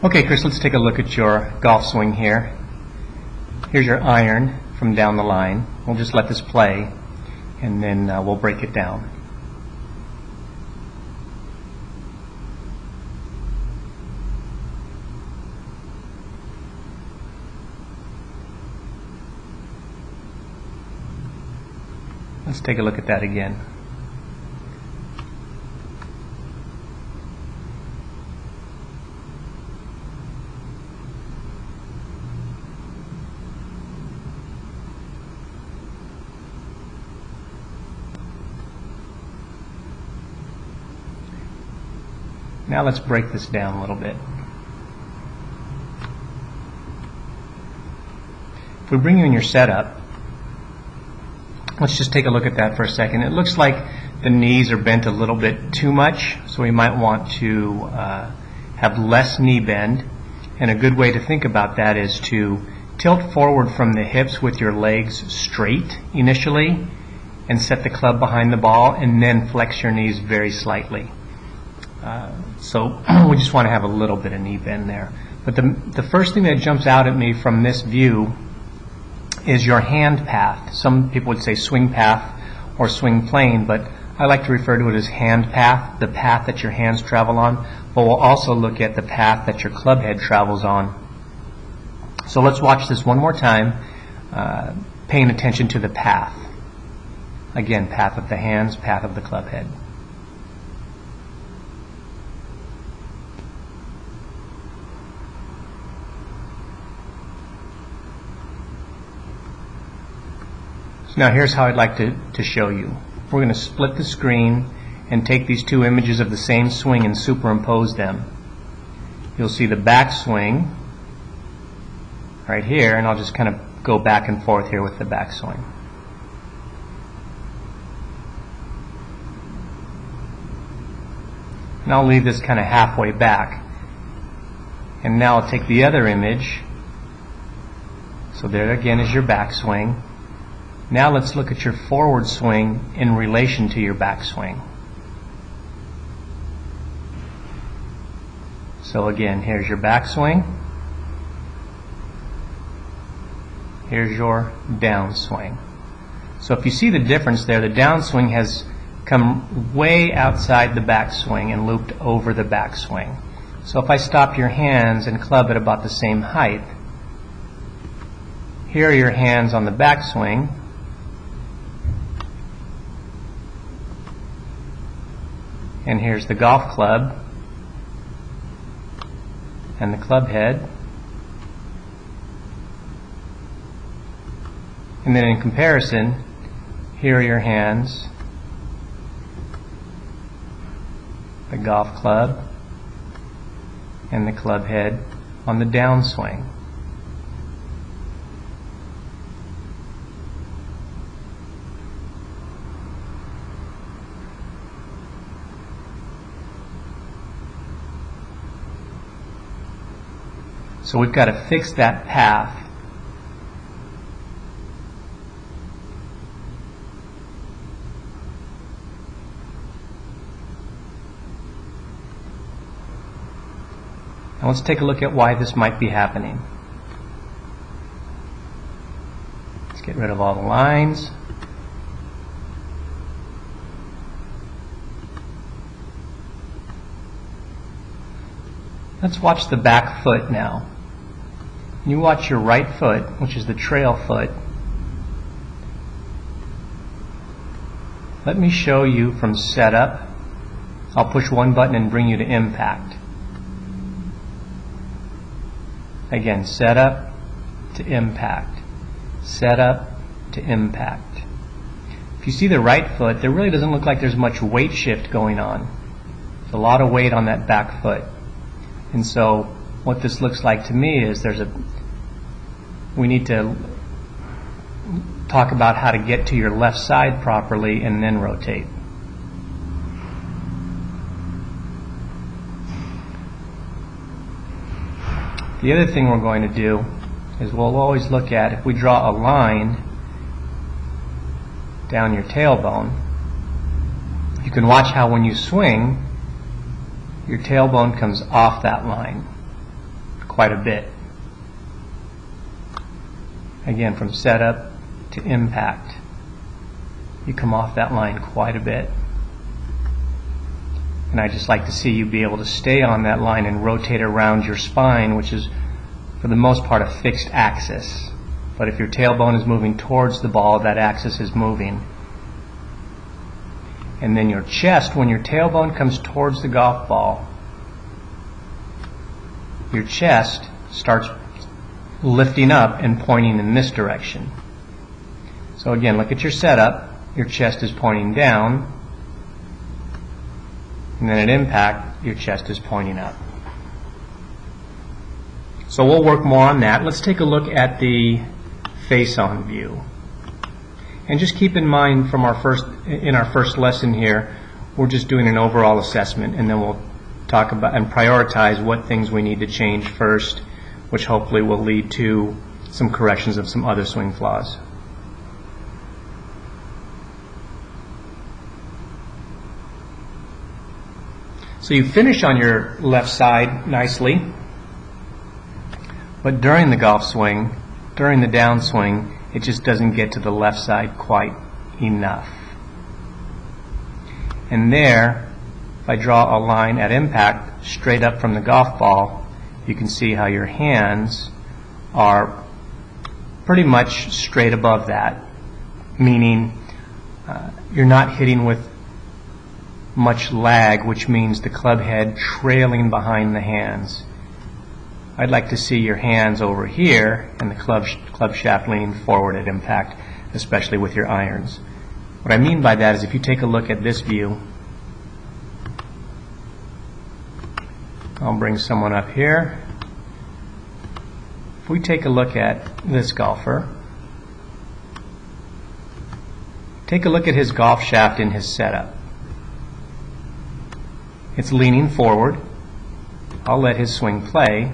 Okay, Chris, let's take a look at your golf swing here. Here's your iron from down the line. We'll just let this play, and then we'll break it down. Let's take a look at that again. Now let's break this down a little bit. If we bring you in your setup, let's just take a look at that for a second. It looks like the knees are bent a little bit too much, so we might want to have less knee bend. And a good way to think about that is to tilt forward from the hips with your legs straight initially and set the club behind the ball, and then flex your knees very slightly. So we just want to have a little bit of knee bend there. But the first thing that jumps out at me from this view is your hand path. Some people would say swing path or swing plane, but I like to refer to it as hand path, the path that your hands travel on. But we'll also look at the path that your club head travels on. So let's watch this one more time, paying attention to the path. Again, path of the hands, path of the club head. Now here's how I'd like to show you. We're going to split the screen and take these two images of the same swing and superimpose them. You'll see the back swing right here, and I'll just kind of go back and forth here with the back swing. And I'll leave this kind of halfway back. And now I'll take the other image. So there again is your back swing. Now let's look at your forward swing in relation to your back swing. So again, here's your back swing. Here's your downswing. So if you see the difference there, the downswing has come way outside the backswing and looped over the backswing. So if I stop your hands and club at about the same height, here are your hands on the backswing. And here's the golf club and the club head. And then in comparison, here are your hands, the golf club and the club head on the downswing. So we've got to fix that path. Now let's take a look at why this might be happening. Let's get rid of all the lines. Let's watch the back foot now. You watch your right foot, which is the trail foot. Let me show you from setup. I'll push one button and bring you to impact. Again, setup to impact. Setup to impact. If you see the right foot, there really doesn't look like there's much weight shift going on. There's a lot of weight on that back foot. And so what this looks like to me is we need to talk about how to get to your left side properly and then rotate. The other thing we're going to do is we'll always look at, if we draw a line down your tailbone, you can watch how when you swing, your tailbone comes off that line. quite a bit. Again, from setup to impact, you come off that line quite a bit. And I just like to see you be able to stay on that line and rotate around your spine, which is for the most part a fixed axis. But if your tailbone is moving towards the ball, that axis is moving. And then your chest, when your tailbone comes towards the golf ball, your chest starts lifting up and pointing in this direction. So again, look at your setup. Your chest is pointing down, and then at impact, your chest is pointing up. So we'll work more on that. Let's take a look at the face-on view. And just keep in mind from our first lesson here, we're just doing an overall assessment, and then we'll talk about and prioritize what things we need to change first, which hopefully will lead to some corrections of some other swing flaws. So you finish on your left side nicely, but during the golf swing, during the downswing, it just doesn't get to the left side quite enough. And there, if I draw a line at impact straight up from the golf ball, you can see how your hands are pretty much straight above that, meaning you're not hitting with much lag, which means the club head trailing behind the hands. I'd like to see your hands over here and the club shaft leaning forward at impact, especially with your irons. What I mean by that is if you take a look at this view, I'll bring someone up here. If we take a look at this golfer, take a look at his golf shaft in his setup. It's leaning forward. I'll let his swing play.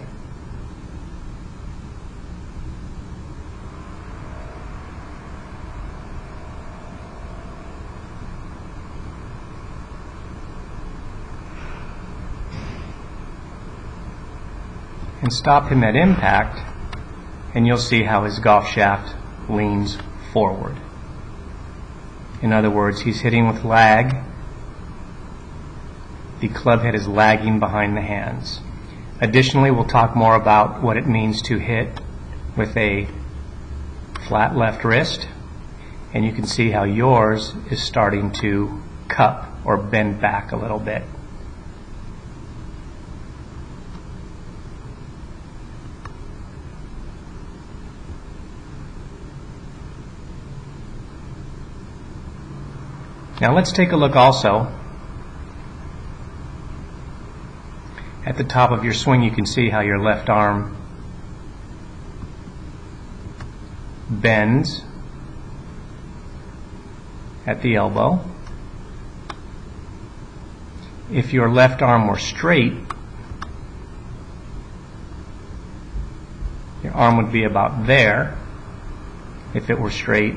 And stop him at impact, and you'll see how his golf shaft leans forward. In other words, he's hitting with lag. The club head is lagging behind the hands. Additionally, we'll talk more about what it means to hit with a flat left wrist, and you can see how yours is starting to cup or bend back a little bit. Now let's take a look also at the top of your swing. You can see how your left arm bends at the elbow. If your left arm were straight, your arm would be about there if it were straight,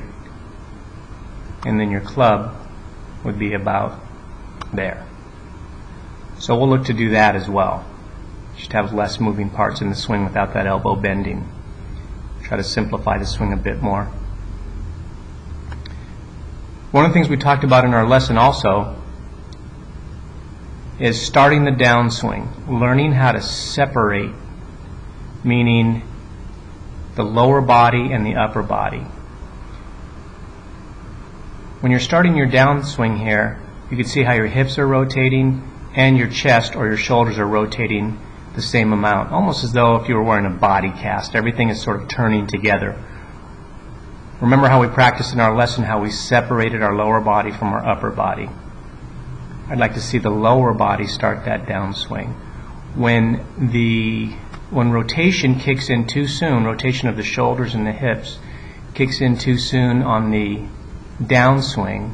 and then your club would be about there. So we'll look to do that as well. Just have less moving parts in the swing without that elbow bending. Try to simplify the swing a bit more. One of the things we talked about in our lesson also is starting the downswing, learning how to separate, meaning the lower body and the upper body. When you're starting your downswing here, you can see how your hips are rotating and your chest or your shoulders are rotating the same amount, almost as though if you were wearing a body cast. Everything is sort of turning together. Remember how we practiced in our lesson how we separated our lower body from our upper body. I'd like to see the lower body start that downswing. When rotation kicks in too soon, rotation of the shoulders and the hips kicks in too soon on the downswing,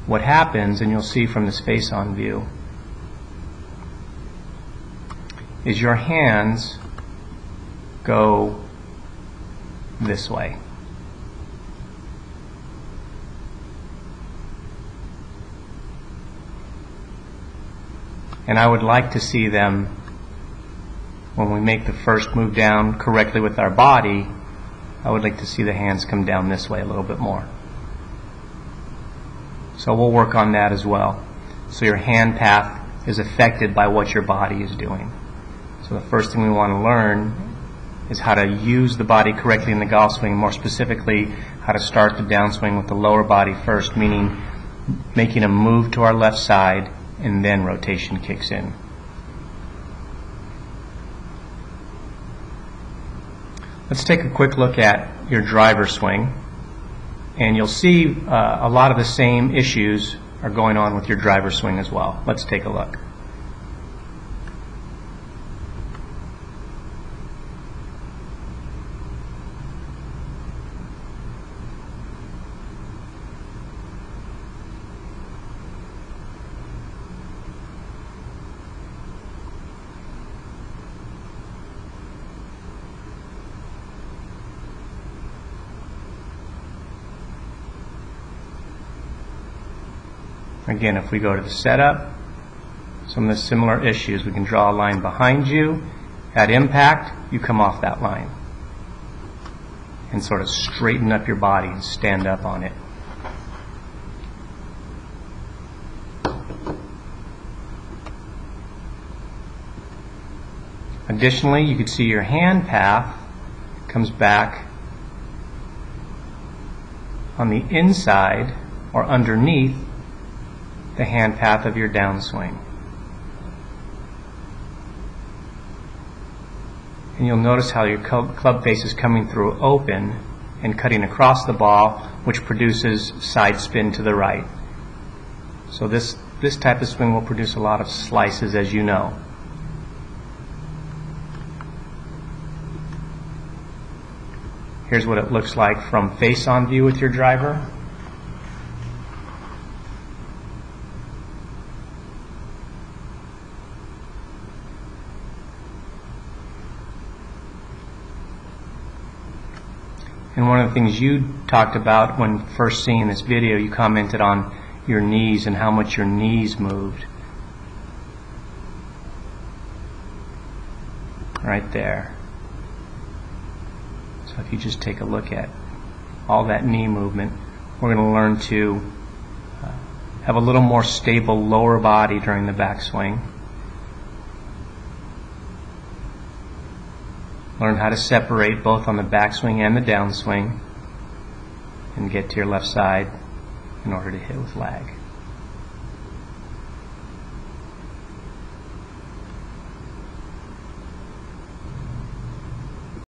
what happens, and you'll see from this face-on view, is your hands go this way. And I would like to see them when we make the first move down correctly with our body, I would like to see the hands come down this way a little bit more. So we'll work on that as well. So your hand path is affected by what your body is doing. So the first thing we want to learn is how to use the body correctly in the golf swing, more specifically how to start the downswing with the lower body first, meaning making a move to our left side and then rotation kicks in. Let's take a quick look at your driver swing, and you'll see a lot of the same issues are going on with your driver swing as well. Let's take a look. Again, if we go to the setup, some of the similar issues. We can draw a line behind you. At impact, you come off that line and sort of straighten up your body and stand up on it. Additionally, you can see your hand path comes back on the inside or underneath the hand path of your downswing. And you'll notice how your club face is coming through open and cutting across the ball, which produces side spin to the right. So this type of swing will produce a lot of slices, as you know. Here's what it looks like from face-on view with your driver. And one of the things you talked about when first seeing this video, you commented on your knees and how much your knees moved. Right there. So if you just take a look at all that knee movement, we're going to learn to have a little more stable lower body during the backswing. Learn how to separate both on the backswing and the downswing and get to your left side in order to hit with lag.